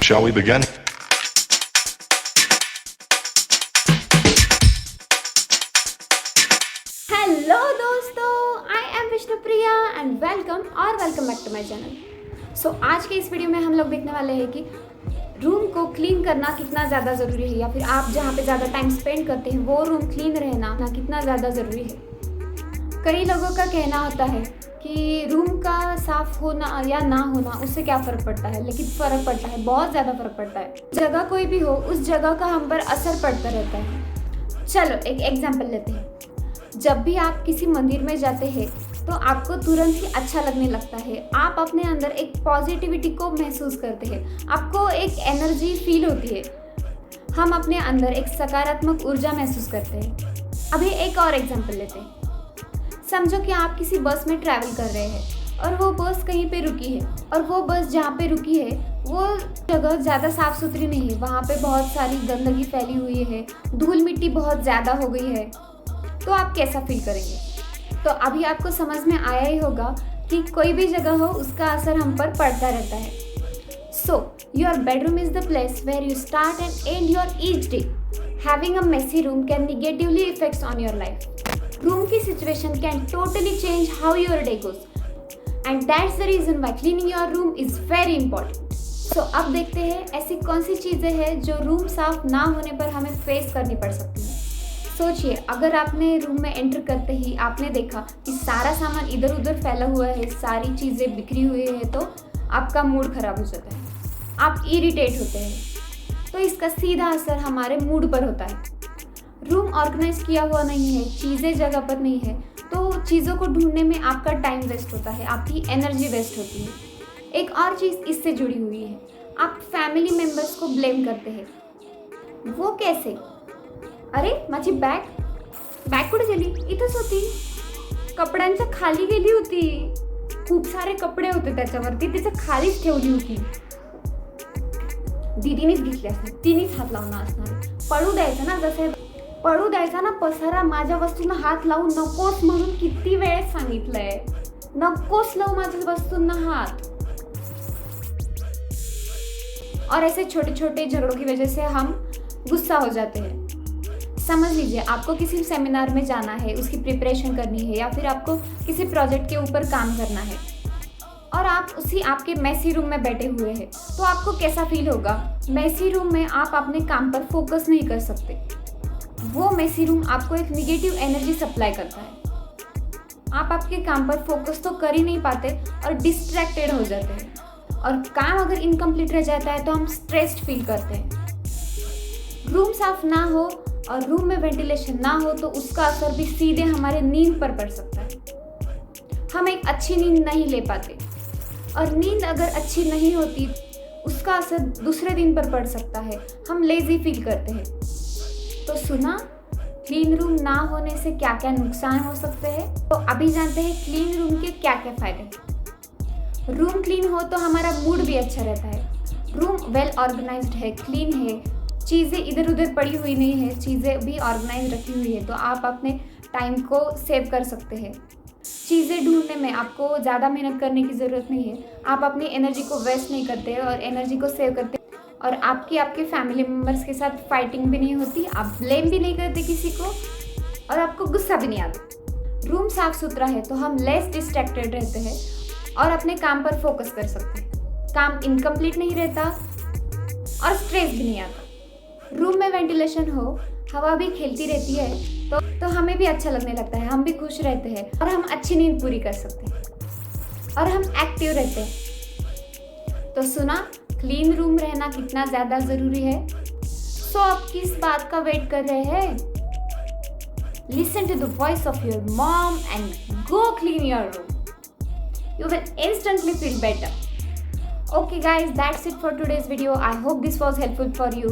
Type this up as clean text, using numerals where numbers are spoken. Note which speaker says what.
Speaker 1: Shall we begin?
Speaker 2: Hello दोस्तों, I am Vishnupriya and welcome back to my channel. So आज के इस video में हम लोग देखने वाले हैं कि रूम को क्लीन करना कितना ज़्यादा ज़रूरी है, या फिर आप जहाँ पे ज़्यादा टाइम स्पेंड करते हैं वो रूम क्लीन रहना कितना ज़्यादा ज़रूरी है। कई लोगों का कहना होता है कि रूम का साफ होना या ना होना उससे क्या फ़र्क पड़ता है, लेकिन फ़र्क पड़ता है, बहुत ज़्यादा फ़र्क पड़ता है। जगह कोई भी हो, उस जगह का हम पर असर पड़ता रहता है। चलो एक एग्जाम्पल लेते हैं। जब भी आप किसी मंदिर में जाते हैं तो आपको तुरंत ही अच्छा लगने लगता है। आप अपने अंदर एक पॉजिटिविटी को महसूस करते हैं, आपको एक एनर्जी फील होती है। हम अपने अंदर एक सकारात्मक ऊर्जा महसूस करते हैं। अभी एक और एग्जांपल लेते हैं। समझो कि आप किसी बस में ट्रैवल कर रहे हैं और वो बस कहीं पे रुकी है, और वो बस जहाँ पे रुकी है वो जगह ज़्यादा साफ़ सुथरी नहीं है। वहाँ पे बहुत सारी गंदगी फैली हुई है, धूल मिट्टी बहुत ज़्यादा हो गई है। तो आप कैसा फील करेंगे? तो अभी आपको समझ में आया ही होगा कि कोई भी जगह हो उसका असर हम पर पड़ता रहता है। So your bedroom is the place where you start and end your each day. Having a messy room can negatively effects on your life. Room की situation can totally change how your day goes, and that's the reason why cleaning your room is very important. So अब देखते हैं ऐसी कौन सी चीज़ें हैं जो room साफ ना होने पर हमें फेस करनी पड़ सकती है। सोचिए, अगर आपने रूम में एंटर करते ही आपने देखा कि सारा सामान इधर उधर फैला हुआ है, सारी चीज़ें बिखरी हुई है, तो आपका मूड खराब हो जाता है, आप इरिटेट होते हैं। तो इसका सीधा असर हमारे मूड पर होता है। रूम ऑर्गेनाइज किया हुआ नहीं है, चीज़ें जगह पर नहीं है, तो चीज़ों को ढूंढने में आपका टाइम वेस्ट होता है, आपकी एनर्जी वेस्ट होती है। एक और चीज़ इससे जुड़ी हुई है, आप फैमिली मेम्बर्स को ब्लेम करते हैं। वो कैसे? अरे माझी बॅग कुठे गेली? इथंच होती, कपड्यांच्या खाली गेली होती, खूप सारे कपडे होते त्याच्यावरती, तिचं खालीच ठेवली होती, दीदीनेच घेतली असणार, तिनेच हात लावणार असणार. पळू द्यायचा ना पसारा. माझ्या वस्तूंना हात लावू नकोस म्हणून किती वेळेस सांगितलंय, नकोस लावू माझ्या वस्तूंना हात. और ऐसे छोटे छोटे झगड़ों की वजह से हम गुस्सा हो जाते हैं। समझ लीजिए, आपको किसी सेमिनार में जाना है, उसकी प्रिपरेशन करनी है, या फिर आपको किसी प्रोजेक्ट के ऊपर काम करना है, और आप आपके मेसी रूम में बैठे हुए हैं, तो आपको कैसा फील होगा? मेसी रूम में आप अपने काम पर फोकस नहीं कर सकते। वो मेसी रूम आपको एक निगेटिव एनर्जी सप्लाई करता है। आप आपके काम पर फोकस तो कर ही नहीं पाते और डिस्ट्रैक्टेड हो जाते हैं, और काम अगर इनकम्प्लीट रह जाता है तो हम स्ट्रेस्ड फील करते हैं। रूम साफ ना हो और रूम में वेंटिलेशन ना हो तो उसका असर भी सीधे हमारे नींद पर पड़ सकता है। हम एक अच्छी नींद नहीं ले पाते, और नींद अगर अच्छी नहीं होती उसका असर दूसरे दिन पर पड़ सकता है। हम लेजी फील करते हैं। तो सुना, क्लीन रूम ना होने से क्या क्या नुकसान हो सकते हैं? तो अभी जानते हैं क्लीन रूम के क्या क्या फायदे हैं। रूम क्लीन हो तो हमारा मूड भी अच्छा रहता है। रूम वेल ऑर्गेनाइज्ड है, क्लीन है, चीज़ें इधर उधर पड़ी हुई नहीं है, चीज़ें भी ऑर्गेनाइज रखी हुई है, तो आप अपने टाइम को सेव कर सकते हैं। चीज़ें ढूंढने में आपको ज़्यादा मेहनत करने की ज़रूरत नहीं है। आप अपनी एनर्जी को वेस्ट नहीं करते और एनर्जी को सेव करते, और आपके फैमिली मेम्बर्स के साथ फाइटिंग भी नहीं होती, आप ब्लेम भी नहीं करते किसी को, और आपको गुस्सा भी नहीं आता। रूम साफ सुथरा है तो हम लेस डिस्ट्रैक्टेड रहते हैं और अपने काम पर फोकस कर सकते हैं। काम इनकम्प्लीट नहीं रहता और स्ट्रेस भी नहीं आता। रूम में वेंटिलेशन हो, हवा भी खेलती रहती है, तो हमें भी अच्छा लगने लगता है, हम भी खुश रहते हैं, और हम अच्छी नींद पूरी कर सकते हैं, और हम एक्टिव रहते हैं। तो सुना, क्लीन रूम रहना कितना ज़्यादा ज़रूरी है। सो आप किस बात का वेट कर रहे हैं? Listen to the voice of your mom and go clean your room. You will instantly feel better. Okay guys, that's it for today's video. I hope this was helpful for you.